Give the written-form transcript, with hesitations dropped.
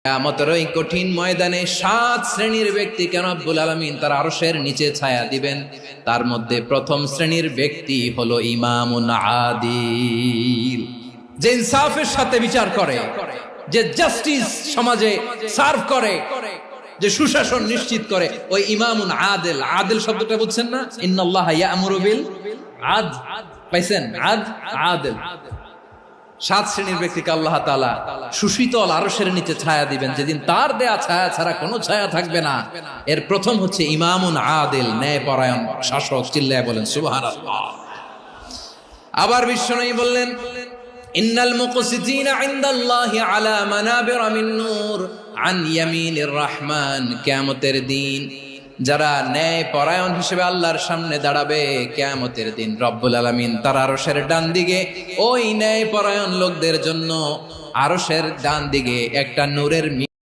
কিয়ামতের ওই কঠিন ময়দানে 7 শ্রেণীর ব্যক্তিকে রব্বুল আলামিন তার আরশের নিচে ছায়া দিবেন। তার মধ্যে প্রথম শ্রেণীর ব্যক্তি হলো ইমামুন আদিল, যে ইনসাফের সাথে বিচার করে, যে জাস্টিস সমাজে সার্ভ করে, যে সুশাসন নিশ্চিত করে, ওই ইমামুন আদিল। আদিল শব্দটা বুঝছেন না? ইন্নাল্লাহা ইয়া'মুরু বিল আদল, পাইছেন? আদিল। 7 শ্রেণীর ব্যক্তিকে আল্লাহ তাআলা সুশীতল আরশের নিচে ছায়া দিবেন, যেদিন তার দেয়া ছায়া ছাড়া কোনো ছায়া থাকবে না। এর প্রথম হচ্ছে ইমামুন আদিল, ন্যায়পরায়ণ শাসক। চিল্লায় বলেন সুবহানাল্লাহ। আবার বিশ্বনবী বললেন, ইন্নাল মুকসিতিনা ইনদাল্লাহি আলা মানাবিরা মিন নূর আন ইয়ামিনির রহমান। কিয়ামতের দিন যারা ন্যায় পরায়ণ হিসেবে আল্লাহর সামনে দাঁড়াবে, কিয়ামতের দিন রব্বুল আলামিন তার আরশের ডান দিকে ওই ন্যায় পরায়ণ লোকদের জন্য আরশের ডান দিকে একটা নূরের